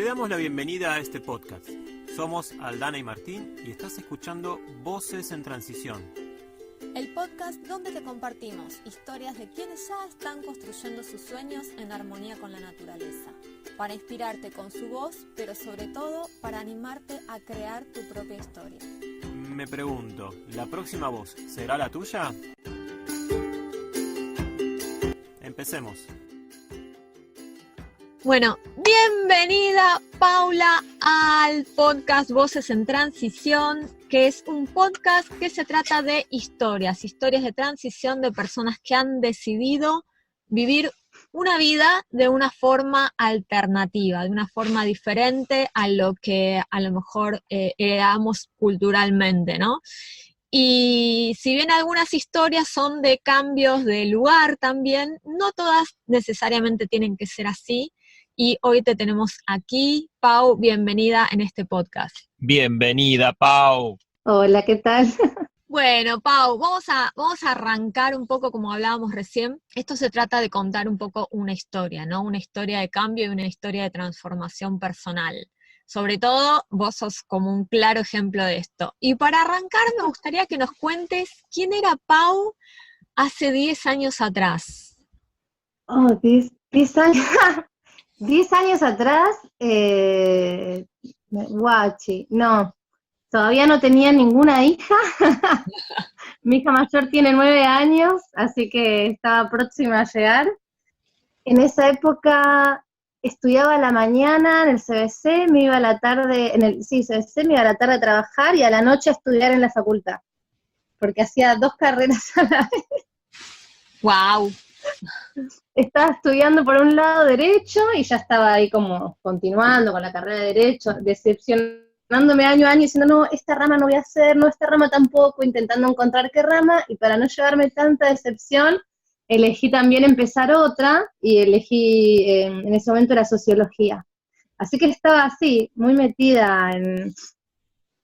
Te damos la bienvenida a este podcast. Somos Aldana y Martín y estás escuchando Voces en Transición. El podcast donde te compartimos historias de quienes ya están construyendo sus sueños en armonía con la naturaleza, para inspirarte con su voz, pero sobre todo para animarte a crear tu propia historia. Me pregunto, ¿la próxima voz será la tuya? Empecemos. Bueno, bienvenida Paula al podcast Voces en Transición, que es un podcast que se trata de historias de transición de personas que han decidido vivir una vida de una forma alternativa, de una forma diferente a lo que a lo mejor heredamos culturalmente, ¿no? Y si bien algunas historias son de cambios de lugar también, no todas necesariamente tienen que ser así. Y hoy te tenemos aquí. Pau, bienvenida en este podcast. Bienvenida, Pau. Hola, ¿qué tal? Bueno, Pau, vamos a arrancar un poco como hablábamos recién. Esto se trata de contar un poco una historia, ¿no? Una historia de cambio y una historia de transformación personal. Sobre todo, vos sos como un claro ejemplo de esto. Y para arrancar, me gustaría que nos cuentes quién era Pau hace 10 años atrás. Oh, 10 años. 10 años atrás, guachi, no, todavía no tenía ninguna hija. Mi hija mayor tiene 9 años, así que estaba próxima a llegar. En esa época estudiaba a la mañana en el CBC, me iba a la tarde, CBC, me iba a la tarde a trabajar y a la noche a estudiar en la facultad, porque hacía 2 carreras a la vez. ¡Wow! Estaba estudiando por un lado Derecho y ya estaba ahí como continuando con la carrera de Derecho, decepcionándome año a año, diciendo, no, esta rama no voy a hacer, no, esta rama tampoco, intentando encontrar qué rama, y para no llevarme tanta decepción, elegí también empezar otra, y elegí, en ese momento era Sociología. Así que estaba así, muy metida en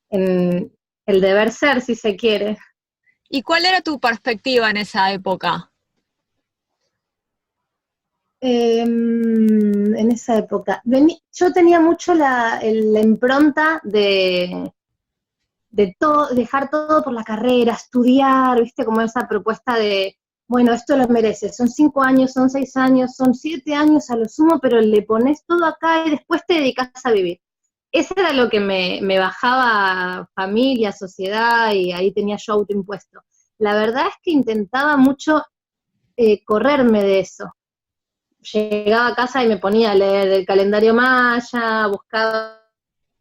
el deber ser, si se quiere. ¿Y cuál era tu perspectiva en esa época? En esa época, yo tenía mucho la impronta de todo, dejar todo por la carrera, estudiar, viste, como esa propuesta de, bueno, esto lo mereces, son 5 años, son 6 años, son 7 años a lo sumo, pero le pones todo acá y después te dedicas a vivir. Eso era lo que me bajaba familia, sociedad, y ahí tenía yo autoimpuesto. La verdad es que intentaba mucho correrme de eso. Llegaba a casa y me ponía a leer el calendario maya, buscaba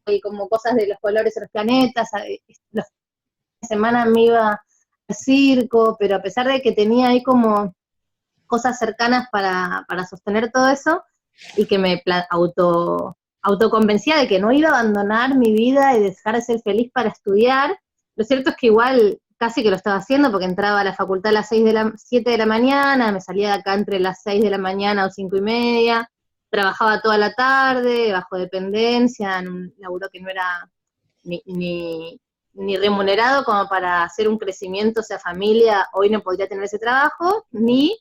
y como cosas de los colores de los planetas, los fines de semana me iba al circo, pero a pesar de que tenía ahí como cosas cercanas para sostener todo eso, y que me autoconvencía de que no iba a abandonar mi vida y dejar de ser feliz para estudiar, lo cierto es que igual casi que lo estaba haciendo, porque entraba a la facultad a las 7 de la mañana, me salía de acá entre las 6 de la mañana o 5:30, trabajaba toda la tarde, bajo dependencia, en un laburo que no era ni remunerado como para hacer un crecimiento, o sea, familia, hoy no podría tener ese trabajo, ni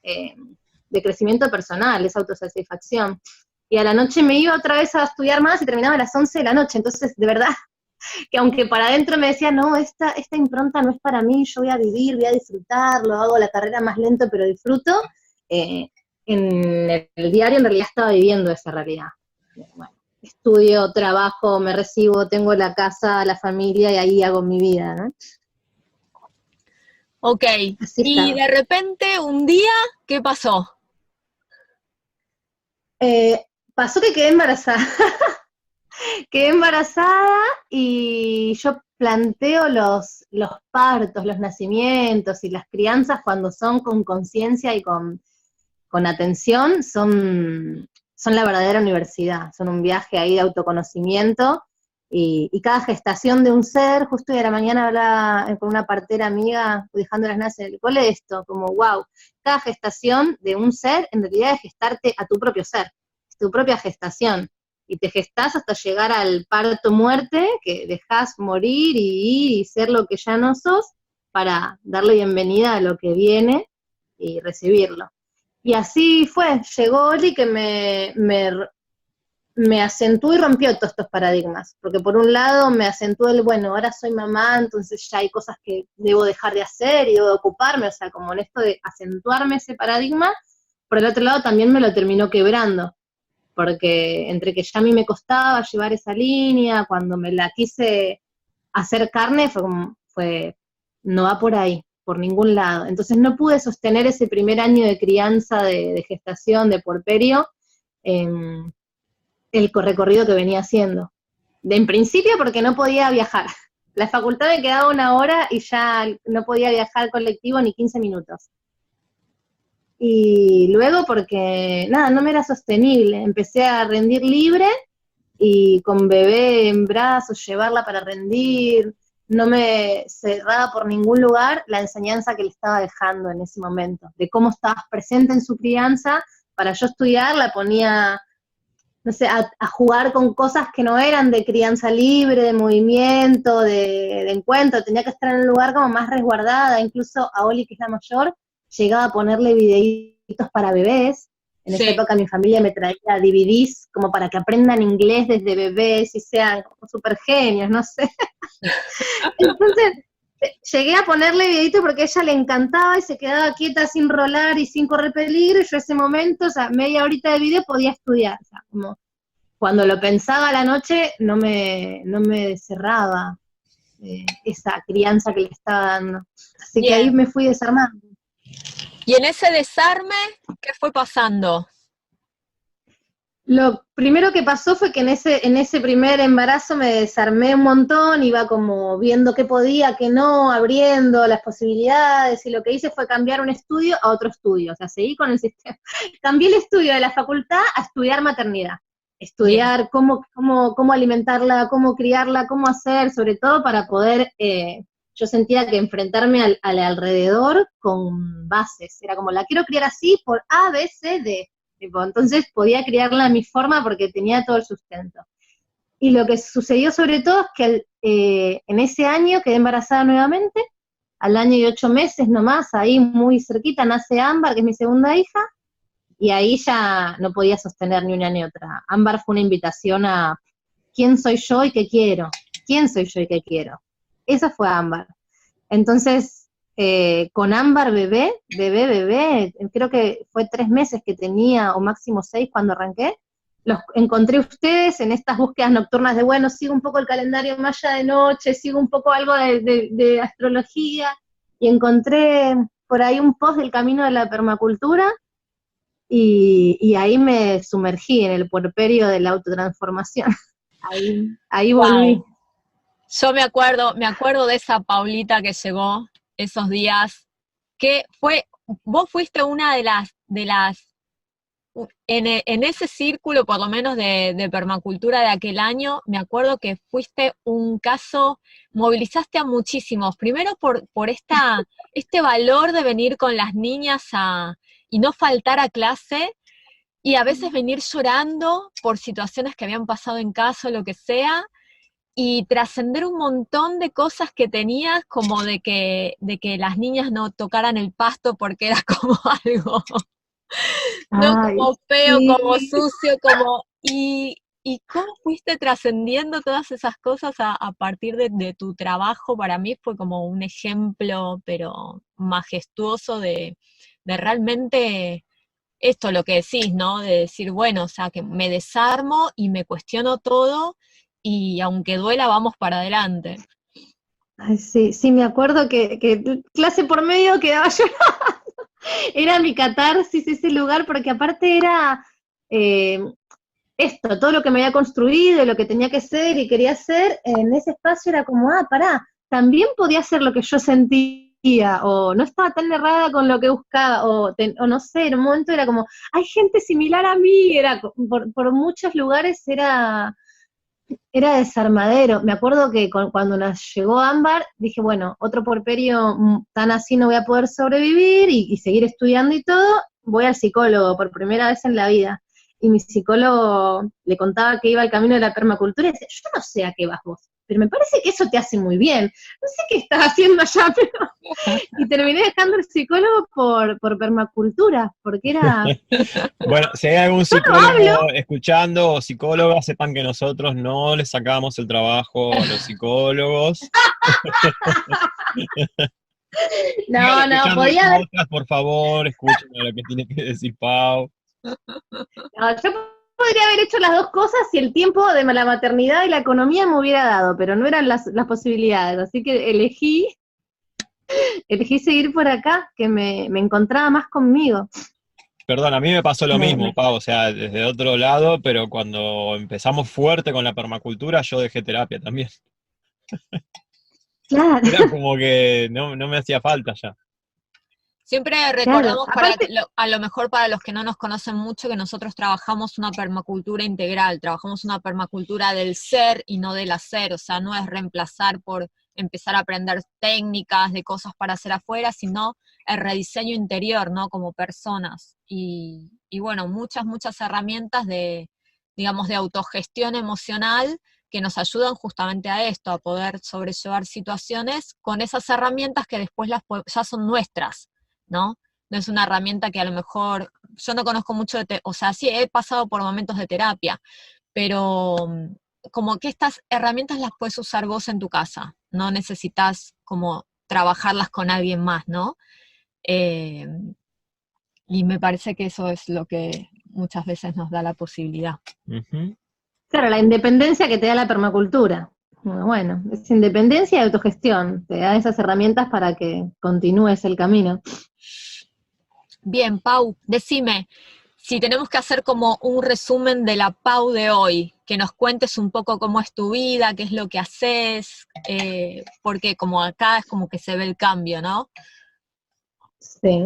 de crecimiento personal, esa autosatisfacción. Y a la noche me iba otra vez a estudiar más y terminaba a las 11 de la noche, entonces, de verdad, que aunque para adentro me decía, no, esta impronta no es para mí, yo voy a vivir, voy a disfrutarlo, hago la carrera más lento, pero disfruto, en el diario en realidad estaba viviendo esa realidad. Bueno, estudio, trabajo, me recibo, tengo la casa, la familia, y ahí hago mi vida, ¿no? Ok, y de repente, un día, ¿qué pasó? Pasó que quedé embarazada. Quedé embarazada y yo planteo los partos, los nacimientos y las crianzas cuando son con conciencia y con atención, son la verdadera universidad, son un viaje ahí de autoconocimiento, y cada gestación de un ser, justo hoy a la mañana hablaba con una partera amiga, dejando las naces en el cole, esto, como wow, cada gestación de un ser en realidad es gestarte a tu propio ser, es tu propia gestación. Y te gestás hasta llegar al parto-muerte, que dejás morir y ir y ser lo que ya no sos, para darle bienvenida a lo que viene y recibirlo. Y así fue, llegó Oli que me me acentuó y rompió todos estos paradigmas, porque por un lado me acentuó bueno, ahora soy mamá, entonces ya hay cosas que debo dejar de hacer y debo de ocuparme, o sea, como en esto de acentuarme ese paradigma, por el otro lado también me lo terminó quebrando, porque entre que ya a mí me costaba llevar esa línea, cuando me la quise hacer carne, no va por ahí, por ningún lado. Entonces no pude sostener ese primer año de crianza, de gestación, de puerperio, el recorrido que venía haciendo. En principio porque no podía viajar. La facultad me quedaba 1 hora y ya no podía viajar colectivo ni 15 minutos. Y luego porque, nada, no me era sostenible. Empecé a rendir libre y con bebé en brazos, llevarla para rendir, no me cerraba por ningún lugar la enseñanza que le estaba dejando en ese momento, de cómo estabas presente en su crianza. Para yo estudiar la ponía, no sé, a jugar con cosas que no eran de crianza libre, de movimiento, de encuentro, tenía que estar en un lugar como más resguardada. Incluso a Oli, que es la mayor, llegaba a ponerle videitos para bebés. En esa época mi familia me traía DVDs como para que aprendan inglés desde bebés y sean como súper genios, no sé. Entonces, llegué a ponerle videitos porque a ella le encantaba y se quedaba quieta sin rolar y sin correr peligro, y yo ese momento, o sea, media horita de video podía estudiar. O sea, como cuando lo pensaba a la noche no me cerraba esa crianza que le estaba dando. Así que ahí me fui desarmando. Y en ese desarme, ¿qué fue pasando? Lo primero que pasó fue que en ese primer embarazo me desarmé un montón, iba como viendo qué podía, qué no, abriendo las posibilidades, y lo que hice fue cambiar un estudio a otro estudio, o sea, seguí con el sistema. Cambié el estudio de la facultad a estudiar maternidad, estudiar cómo alimentarla, cómo criarla, cómo hacer, sobre todo para poder, yo sentía que enfrentarme al alrededor con bases, era como, la quiero criar así por A, B, C, D. Entonces podía criarla a mi forma porque tenía todo el sustento. Y lo que sucedió sobre todo es que en ese año quedé embarazada nuevamente, al año y 8 meses nomás, ahí muy cerquita, nace Ámbar, que es mi segunda hija, y ahí ya no podía sostener ni una ni otra. Ámbar fue una invitación a quién soy yo y qué quiero, quién soy yo y qué quiero. Esa fue Ámbar. Entonces, con Ámbar bebé, creo que fue 3 meses que tenía, o máximo 6 cuando arranqué, los encontré ustedes en estas búsquedas nocturnas de, bueno, sigo un poco el calendario maya de noche, sigo un poco algo de astrología, y encontré por ahí un post del camino de la permacultura, y ahí me sumergí en el puerperio de la autotransformación. Ahí volví. Wow. Yo me acuerdo de esa Paulita que llegó esos días, que vos fuiste una de las en ese círculo, por lo menos de permacultura de aquel año, me acuerdo que fuiste un caso, movilizaste a muchísimos, primero por este valor de venir con las niñas y no faltar a clase, y a veces venir llorando por situaciones que habían pasado en casa o lo que sea, y trascender un montón de cosas que tenías, como de que las niñas no tocaran el pasto porque era como algo, no como feo, sí. como sucio, y cómo fuiste trascendiendo todas esas cosas a partir de tu trabajo. Para mí fue como un ejemplo, pero majestuoso de realmente esto, lo que decís, ¿no? De decir, bueno, o sea, que me desarmo y me cuestiono todo, y aunque duela, vamos para adelante. Ay, sí, me acuerdo que clase por medio quedaba llorando. Era mi catarsis ese lugar, porque aparte era todo lo que me había construido, lo que tenía que ser y quería hacer, en ese espacio era como, pará, también podía hacer lo que yo sentía, o no estaba tan errada con lo que buscaba, o no sé, en un momento era como, hay gente similar a mí, era por muchos lugares era desarmadero. Me acuerdo que cuando nos llegó Ámbar, dije, bueno, otro puerperio tan así no voy a poder sobrevivir y seguir estudiando y todo, voy al psicólogo por primera vez en la vida. Y mi psicólogo le contaba que iba al camino de la permacultura y decía, yo no sé a qué vas vos. pero me parece que eso te hace muy bien. No sé qué estás haciendo allá, pero... Y terminé dejando el psicólogo por permacultura, porque era... Bueno, si hay algún Yo no psicólogo hablo. escuchando o psicóloga, sepan que nosotros no les sacamos el trabajo a los psicólogos. Sigan No, escuchando el podía haber... podcast, por favor, escuchen lo que tiene que decir Pau. No, yo podría haber hecho las dos cosas si el tiempo de la maternidad y la economía me hubiera dado, pero no eran las posibilidades, así que elegí seguir por acá, que me encontraba más conmigo. Perdón, a mí me pasó lo Me- mismo, me- Pau, o sea, desde otro lado, pero cuando empezamos fuerte con la permacultura, yo dejé terapia también. claro, Era como que no me hacía falta ya. Siempre claro. recordamos Aparte, a lo mejor para los que no nos conocen mucho que nosotros trabajamos una permacultura integral, trabajamos una permacultura del ser y no del hacer, o sea, no es reemplazar por empezar a aprender técnicas de cosas para hacer afuera, sino el rediseño interior, ¿no? Como personas. Y bueno, muchas herramientas de, digamos, de autogestión emocional que nos ayudan justamente a esto, a poder sobrellevar situaciones con esas herramientas que después ya son nuestras, ¿no? No es una herramienta que a lo mejor, yo no conozco mucho o sea, sí he pasado por momentos de terapia, pero como que estas herramientas las puedes usar vos en tu casa, no necesitas como trabajarlas con alguien más, ¿no? Eh, y me parece que eso es lo que muchas veces nos da la posibilidad. Ujú. claro, la independencia que te da la permacultura. Bueno, es independencia y autogestión, te da esas herramientas para que continúes el camino. Bien, Pau, decime, si tenemos que hacer como un resumen de la Pau de hoy, que nos cuentes un poco cómo es tu vida, qué es lo que haces, porque como acá es como que se ve el cambio, ¿no? Sí.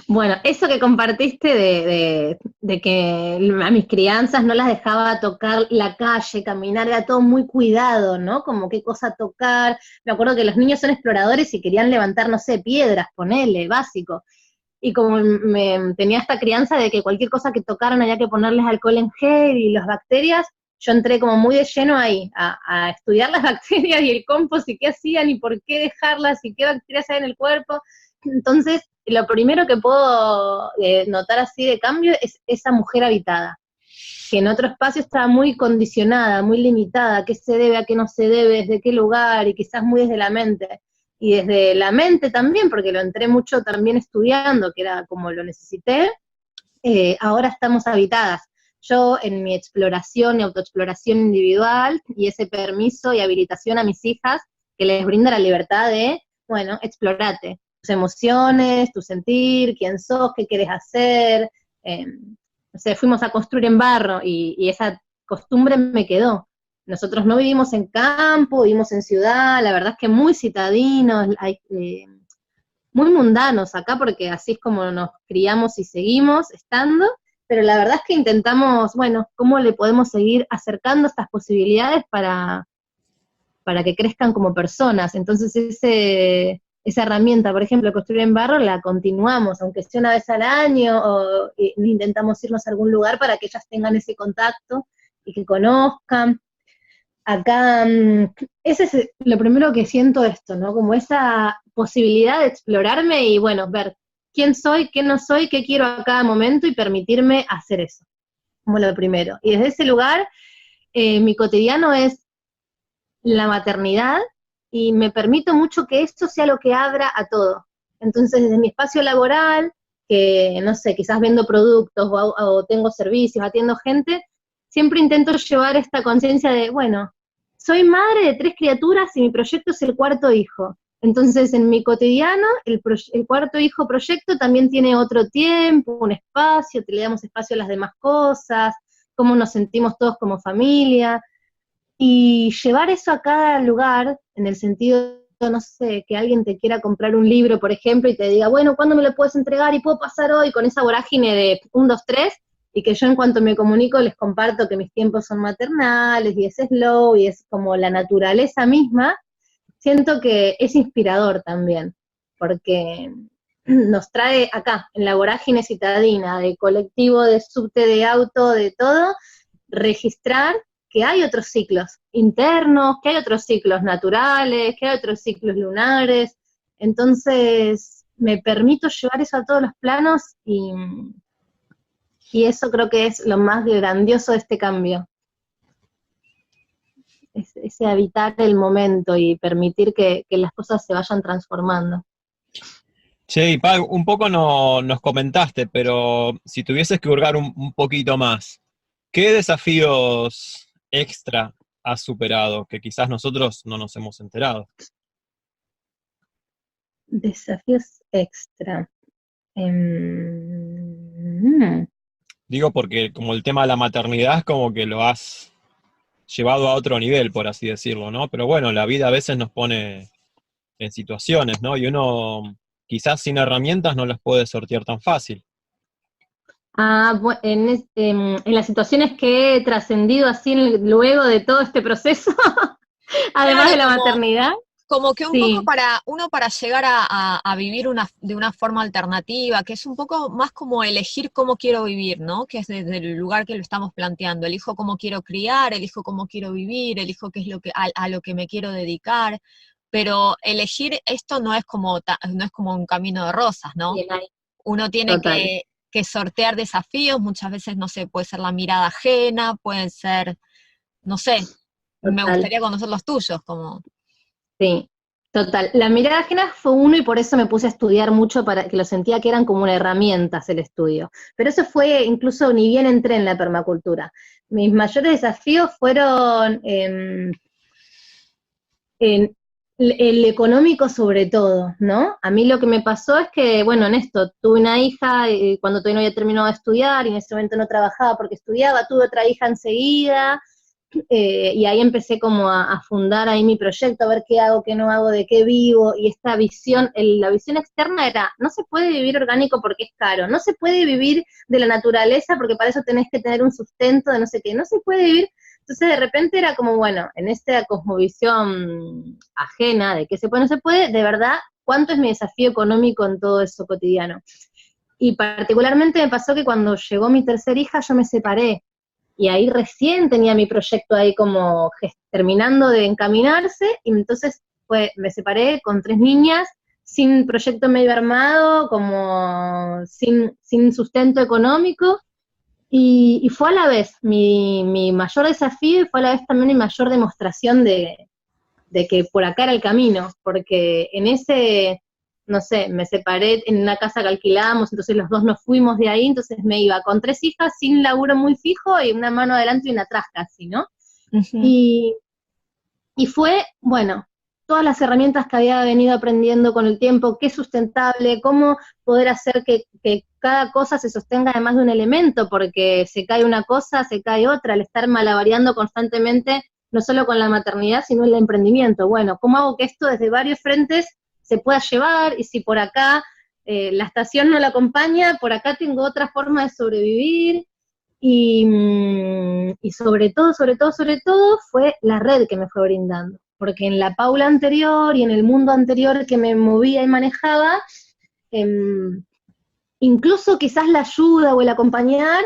Bueno, eso que compartiste de que a mis crianzas no las dejaba tocar la calle, caminar, era todo muy cuidado, ¿no? Como qué cosa tocar. Me acuerdo que los niños son exploradores y querían levantar, no sé, piedras, ponele, básico. Y como tenía esta crianza de que cualquier cosa que tocaran había que ponerles alcohol en gel y las bacterias, yo entré como muy de lleno ahí, a estudiar las bacterias y el compost y qué hacían y por qué dejarlas y qué bacterias hay en el cuerpo. Entonces, lo primero que puedo notar así de cambio es esa mujer habitada, que en otro espacio estaba muy condicionada, muy limitada, a qué se debe, a qué no se debe, desde qué lugar, y quizás muy desde la mente. Y desde la mente también, porque lo entré mucho también estudiando, que era como lo necesité, ahora estamos habitadas. Yo en mi exploración y autoexploración individual, y ese permiso y habilitación a mis hijas, que les brinda la libertad de, bueno, explorate tus emociones, tu sentir, quién sos, qué querés hacer. No sé, fuimos a construir en barro y esa costumbre me quedó. Nosotros no vivimos en campo, vivimos en ciudad, la verdad es que muy citadinos, muy mundanos acá, porque así es como nos criamos y seguimos estando, pero la verdad es que intentamos, bueno, cómo le podemos seguir acercando estas posibilidades para que crezcan como personas. Entonces esa herramienta, por ejemplo, construir en barro, la continuamos, aunque sea una vez al año, o intentamos irnos a algún lugar para que ellas tengan ese contacto y que conozcan. Acá, ese es lo primero que siento esto, ¿no? Como esa posibilidad de explorarme y, bueno, ver quién soy, qué no soy, qué quiero a cada momento y permitirme hacer eso, como lo primero. Y desde ese lugar, mi cotidiano es la maternidad y me permito mucho que esto sea lo que abra a todo. Entonces, desde mi espacio laboral, que, no sé, quizás vendo productos o tengo servicios, atiendo gente, siempre intento llevar esta conciencia de, bueno, soy madre de 3 criaturas y mi proyecto es el 4.º hijo. Entonces, en mi cotidiano, el 4.º hijo proyecto también tiene otro tiempo, un espacio, le damos espacio a las demás cosas, cómo nos sentimos todos como familia, y llevar eso a cada lugar, en el sentido, no sé, que alguien te quiera comprar un libro, por ejemplo, y te diga, bueno, ¿cuándo me lo puedes entregar? Y puedo pasar hoy, con esa vorágine de 1, 2, 3, y que yo en cuanto me comunico les comparto que mis tiempos son maternales, y es slow, y es como la naturaleza misma, siento que es inspirador también, porque nos trae acá, en la vorágine citadina, de colectivo, de subte, de auto, de todo, registrar que hay otros ciclos, internos, que hay otros ciclos naturales, que hay otros ciclos lunares. Entonces, me permito llevar eso a todos los planos y eso creo que es lo más grandioso de este cambio. Ese habitar el momento y permitir que las cosas se vayan transformando. Che, y Pau, un poco nos comentaste, pero si tuvieses que hurgar un poquito más, ¿qué desafíos extra has superado que quizás nosotros no nos hemos enterado? Desafíos extra. Digo porque como el tema de la maternidad es como que lo has llevado a otro nivel, por así decirlo, ¿no? Pero bueno, la vida a veces nos pone en situaciones, ¿no? Y uno quizás sin herramientas no las puede sortear tan fácil. En las situaciones que he trascendido así luego de todo este proceso, además Claro, de la maternidad. Como que un Sí. poco para llegar a vivir de una forma alternativa, que es un poco más como elegir cómo quiero vivir, ¿no? Que es desde el lugar que lo estamos planteando. Elijo cómo quiero criar, elijo cómo quiero vivir, elijo qué es a lo que me quiero dedicar. Pero elegir esto no es como un camino de rosas, ¿no? Bien ahí. Uno tiene Total. que sortear desafíos, muchas veces, no sé, puede ser la mirada ajena, pueden ser, no sé, me Total. gustaría conocer los tuyos, como... Sí, total. La mirada ajena fue uno y por eso me puse a estudiar mucho, para que lo sentía que eran como una herramienta el estudio. Pero eso fue incluso ni bien entré en la permacultura. Mis mayores desafíos fueron en el económico sobre todo, ¿no? A mí lo que me pasó es que, bueno, en esto, tuve una hija cuando todavía no había terminado de estudiar, y en ese momento no trabajaba porque estudiaba, tuve otra hija enseguida, y ahí empecé como a fundar ahí mi proyecto, a ver qué hago, qué no hago, de qué vivo, y esta visión, la visión externa era, no se puede vivir orgánico porque es caro, no se puede vivir de la naturaleza porque para eso tenés que tener un sustento de no sé qué, no se puede vivir. Entonces de repente era como, bueno, en esta cosmovisión ajena de que se puede, no se puede, de verdad, ¿cuánto es mi desafío económico en todo eso cotidiano? Y particularmente me pasó que cuando llegó mi tercera hija yo me separé, y ahí recién tenía mi proyecto ahí como terminando de encaminarse, y entonces me separé con 3 niñas, sin proyecto medio armado, como sin sustento económico, y fue a la vez mi mayor desafío y fue a la vez también mi mayor demostración de que por acá era el camino, porque en ese, no sé, me separé en una casa que alquilábamos, entonces los dos nos fuimos de ahí, entonces me iba con 3 hijas, sin laburo muy fijo, y una mano adelante y una atrás casi, ¿no? Uh-huh. Y fue, bueno, todas las herramientas que había venido aprendiendo con el tiempo, qué es sustentable, cómo poder hacer que cada cosa se sostenga además de un elemento, porque se cae una cosa, se cae otra, al estar malabareando constantemente, no solo con la maternidad, sino el emprendimiento. Bueno, ¿cómo hago que esto desde varios frentes se pueda llevar? Y si por acá la estación no la acompaña, por acá tengo otra forma de sobrevivir. Y sobre todo fue la red que me fue brindando, porque en la Paula anterior y en el mundo anterior que me movía y manejaba, incluso quizás la ayuda o el acompañar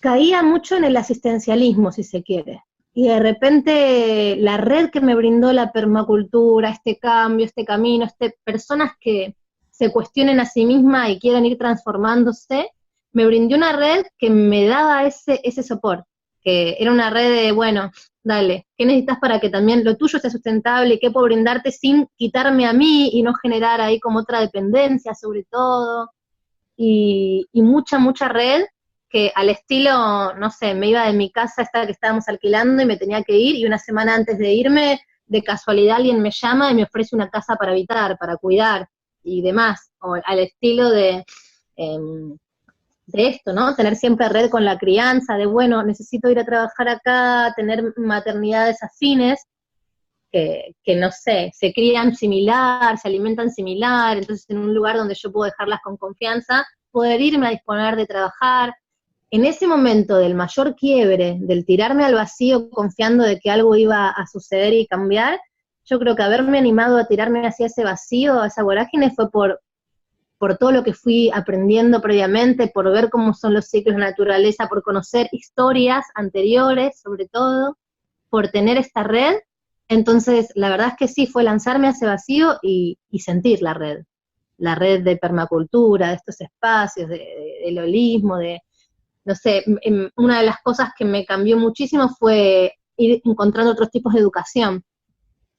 caía mucho en el asistencialismo, si se quiere. Y de repente la red que me brindó la permacultura, este cambio, este camino, personas que se cuestionen a sí mismas y quieran ir transformándose, me brindó una red que me daba ese soporte, que era una red de, bueno, dale, ¿qué necesitas para que también lo tuyo sea sustentable? ¿Qué puedo brindarte sin quitarme a mí y no generar ahí como otra dependencia sobre todo? Y mucha red, que al estilo, no sé, me iba de mi casa esta que estábamos alquilando y me tenía que ir, y una semana antes de irme, de casualidad alguien me llama y me ofrece una casa para habitar, para cuidar y demás, o al estilo de esto, ¿no? Tener siempre red con la crianza, de bueno, necesito ir a trabajar acá, tener maternidades afines, que no sé, se crían similar, se alimentan similar, entonces en un lugar donde yo puedo dejarlas con confianza, poder irme a disponer de trabajar. En ese momento del mayor quiebre, del tirarme al vacío confiando de que algo iba a suceder y cambiar, yo creo que haberme animado a tirarme hacia ese vacío, a esa vorágine, fue por todo lo que fui aprendiendo previamente, por ver cómo son los ciclos de naturaleza, por conocer historias anteriores, sobre todo, por tener esta red. Entonces, la verdad es que sí, fue lanzarme a ese vacío y sentir la red de permacultura, de estos espacios, del holismo, no sé, una de las cosas que me cambió muchísimo fue ir encontrando otros tipos de educación.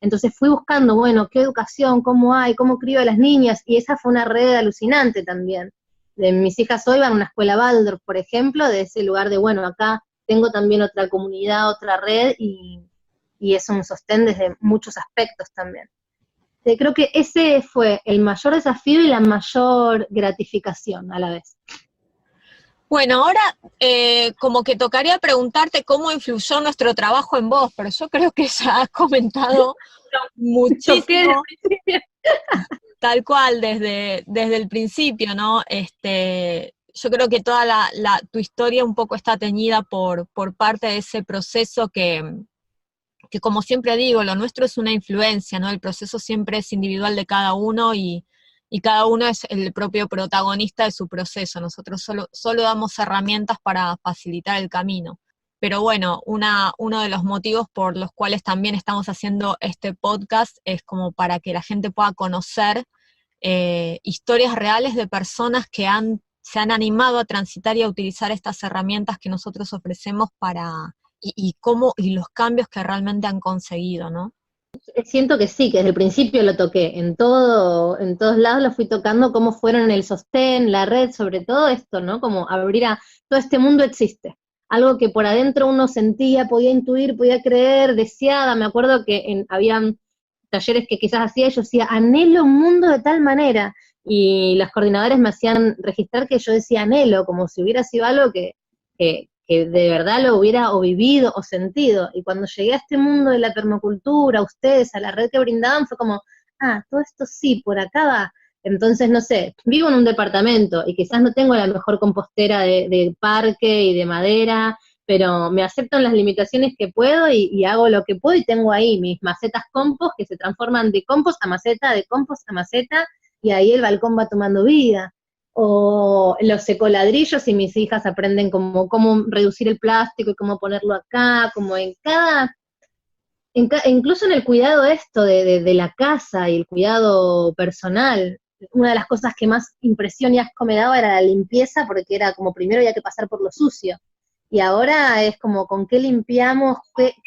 Entonces fui buscando, bueno, qué educación, cómo hay, cómo crío a las niñas, y esa fue una red alucinante también. Mis hijas hoy van a una escuela Waldorf, por ejemplo, de ese lugar de, bueno, acá tengo también otra comunidad, otra red, y es un sostén desde muchos aspectos también. Creo que ese fue el mayor desafío y la mayor gratificación a la vez. Bueno, ahora como que tocaría preguntarte cómo influyó nuestro trabajo en vos, pero yo creo que ya has comentado muchísimo, tal cual, desde el principio, ¿no? Yo creo que toda tu historia un poco está teñida por parte de ese proceso que como siempre digo, lo nuestro es una influencia, ¿no? El proceso siempre es individual de cada uno y cada uno es el propio protagonista de su proceso. Nosotros solo damos herramientas para facilitar el camino. Pero bueno, uno de los motivos por los cuales también estamos haciendo este podcast es como para que la gente pueda conocer historias reales de personas que se han animado a transitar y a utilizar estas herramientas que nosotros ofrecemos y los cambios que realmente han conseguido, ¿no? Siento que sí, que desde el principio lo toqué, en todos lados lo fui tocando, cómo fueron en el sostén, la red, sobre todo esto, ¿no? Como abrir todo este mundo existe, algo que por adentro uno sentía, podía intuir, podía creer, deseaba. Me acuerdo que habían talleres que quizás hacía, yo decía, anhelo un mundo de tal manera, y los coordinadores me hacían registrar que yo decía anhelo, como si hubiera sido algo que de verdad lo hubiera o vivido o sentido. Y cuando llegué a este mundo de la permacultura, a ustedes, a la red que brindaban, fue como, todo esto sí, por acá va. Entonces, no sé, vivo en un departamento y quizás no tengo la mejor compostera de parque y de madera, pero me acepto en las limitaciones que puedo y hago lo que puedo, y tengo ahí mis macetas compost que se transforman de compost a maceta, de compost a maceta, y ahí el balcón va tomando vida. O los ecoladrillos, y mis hijas aprenden cómo reducir el plástico y cómo ponerlo acá, como incluso en el cuidado de la casa y el cuidado personal. Una de las cosas que más impresión y asco me daba era la limpieza, porque era como primero había que pasar por lo sucio, y ahora es como con qué limpiamos,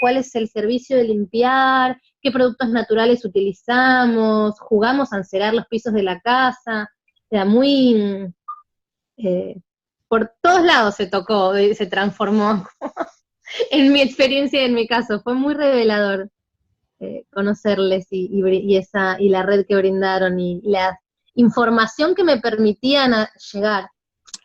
cuál es el servicio de limpiar, qué productos naturales utilizamos, jugamos a encerar los pisos de la casa. Era muy, por todos lados se tocó, se transformó, en mi experiencia y en mi caso, fue muy revelador conocerles y la red que brindaron y la información que me permitían llegar.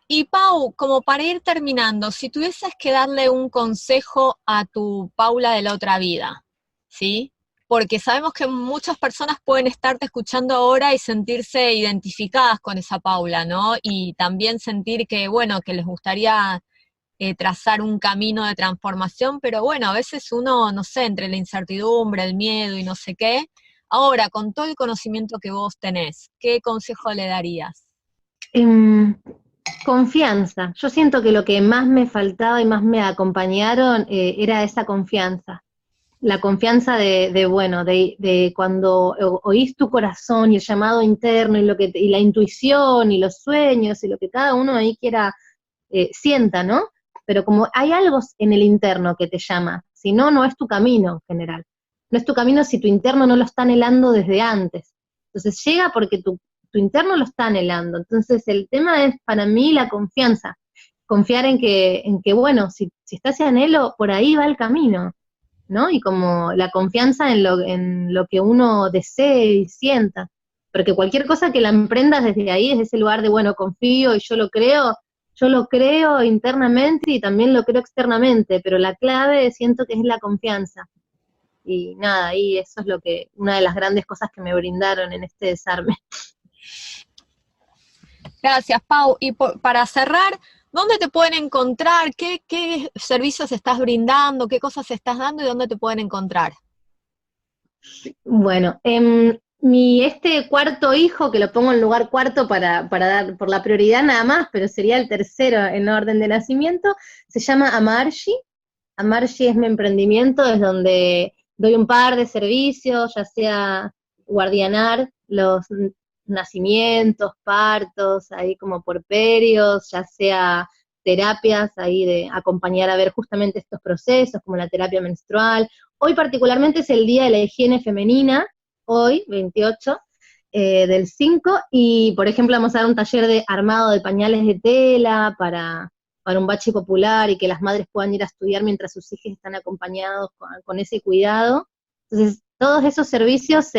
Y Pau, como para ir terminando, si tuvieses que darle un consejo a tu Paula de la otra vida, ¿sí? Porque sabemos que muchas personas pueden estarte escuchando ahora y sentirse identificadas con esa Paula, ¿no? Y también sentir que, bueno, que les gustaría trazar un camino de transformación, pero bueno, a veces uno, no sé, entre la incertidumbre, el miedo y no sé qué. Ahora, con todo el conocimiento que vos tenés, ¿qué consejo le darías? Confianza. Yo siento que lo que más me faltaba y más me acompañaron era esa confianza. La confianza de cuando oís tu corazón y el llamado interno y la intuición y los sueños y lo que cada uno ahí quiera sienta, ¿no? Pero como hay algo en el interno que te llama, si no, no es tu camino en general. No es tu camino si tu interno no lo está anhelando desde antes. Entonces llega porque tu interno lo está anhelando. Entonces el tema es para mí la confianza. Confiar en que bueno, si está ese anhelo, por ahí va el camino, ¿no? Y como la confianza en lo que uno desee y sienta, porque cualquier cosa que la emprendas desde ahí, desde ese lugar de, bueno, confío y yo lo creo internamente y también lo creo externamente, pero la clave siento que es la confianza. Y nada, y eso es una de las grandes cosas que me brindaron en este desarme. Gracias, Pau. Y para cerrar, ¿dónde te pueden encontrar? ¿Qué servicios estás brindando? ¿Qué cosas estás dando? ¿Y dónde te pueden encontrar? Bueno, este cuarto hijo, que lo pongo en lugar cuarto para dar por la prioridad nada más, pero sería el tercero en orden de nacimiento, se llama Amarshi, Amargi es mi emprendimiento, es donde doy un par de servicios, ya sea guardianar los nacimientos, partos, ahí como puerperios, ya sea terapias ahí de acompañar a ver justamente estos procesos, como la terapia menstrual. Hoy particularmente es el Día de la Higiene Femenina, hoy, 28 del 5, y por ejemplo vamos a dar un taller de armado de pañales de tela para un bache popular y que las madres puedan ir a estudiar mientras sus hijos están acompañados con ese cuidado. Entonces, todos esos servicios,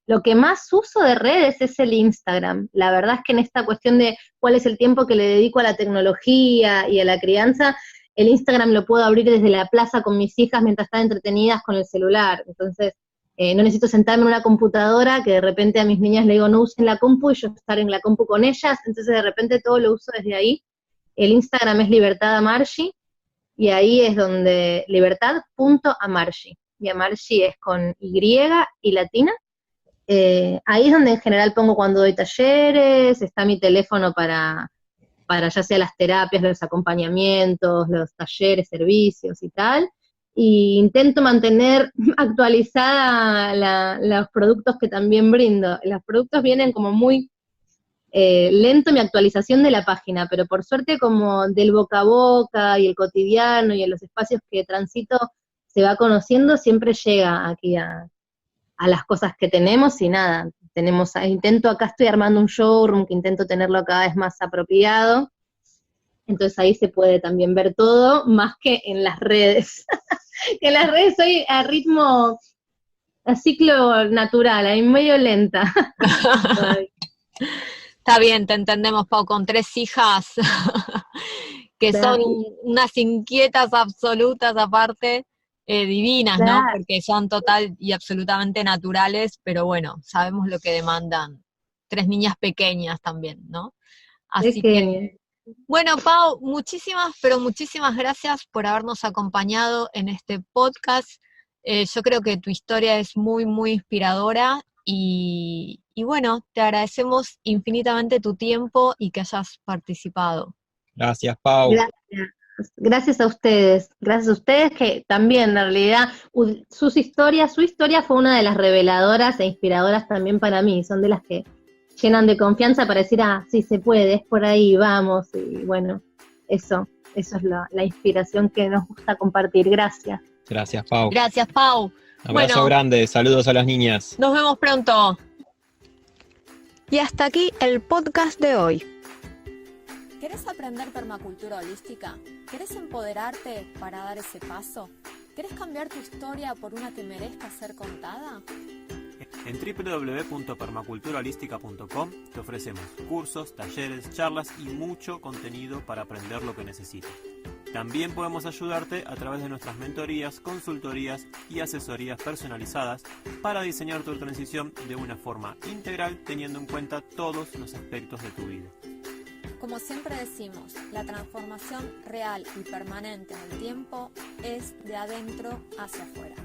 lo que más uso de redes es el Instagram. La verdad es que en esta cuestión de cuál es el tiempo que le dedico a la tecnología y a la crianza, el Instagram lo puedo abrir desde la plaza con mis hijas mientras están entretenidas con el celular. Entonces, no necesito sentarme en una computadora, que de repente a mis niñas le digo no usen la compu y yo estar en la compu con ellas, entonces de repente todo lo uso desde ahí. El Instagram es Libertad Amargi, y ahí es donde, libertad.amargi, y Amargi es con Y y latina. Ahí es donde en general pongo cuando doy talleres, está mi teléfono para ya sea las terapias, los acompañamientos, los talleres, servicios y tal, y intento mantener actualizada los productos que también brindo. Los productos vienen como muy lento mi actualización de la página, pero por suerte como del boca a boca y el cotidiano y en los espacios que transito se va conociendo, siempre llega aquí a las cosas que tenemos y nada, acá estoy armando un showroom que intento tenerlo cada vez más apropiado, entonces ahí se puede también ver todo, más que en las redes, que en las redes soy a ritmo, a ciclo natural, ahí medio lenta. Está bien, te entendemos, Pau, con 3 hijas que son unas inquietas absolutas aparte, divinas, ¿no? Porque son total y absolutamente naturales, pero bueno, sabemos lo que demandan 3 niñas pequeñas también, ¿no? Así que, bueno, Pau, muchísimas, pero muchísimas gracias por habernos acompañado en este podcast. Yo creo que tu historia es muy, muy inspiradora y bueno, te agradecemos infinitamente tu tiempo y que hayas participado. Gracias, Pau. Gracias a ustedes que también en realidad su historia fue una de las reveladoras e inspiradoras también para mí, son de las que llenan de confianza para decir, sí se puede, es por ahí, vamos, y bueno, eso es la inspiración que nos gusta compartir. Gracias. Gracias, Pau. Gracias, Pau. Abrazo grande, saludos a las niñas. Nos vemos pronto. Y hasta aquí el podcast de hoy. ¿Querés aprender permacultura holística? ¿Querés empoderarte para dar ese paso? ¿Querés cambiar tu historia por una que merezca ser contada? En www.permaculturaholística.com te ofrecemos cursos, talleres, charlas y mucho contenido para aprender lo que necesites. También podemos ayudarte a través de nuestras mentorías, consultorías y asesorías personalizadas para diseñar tu transición de una forma integral, teniendo en cuenta todos los aspectos de tu vida. Como siempre decimos, la transformación real y permanente en el tiempo es de adentro hacia afuera.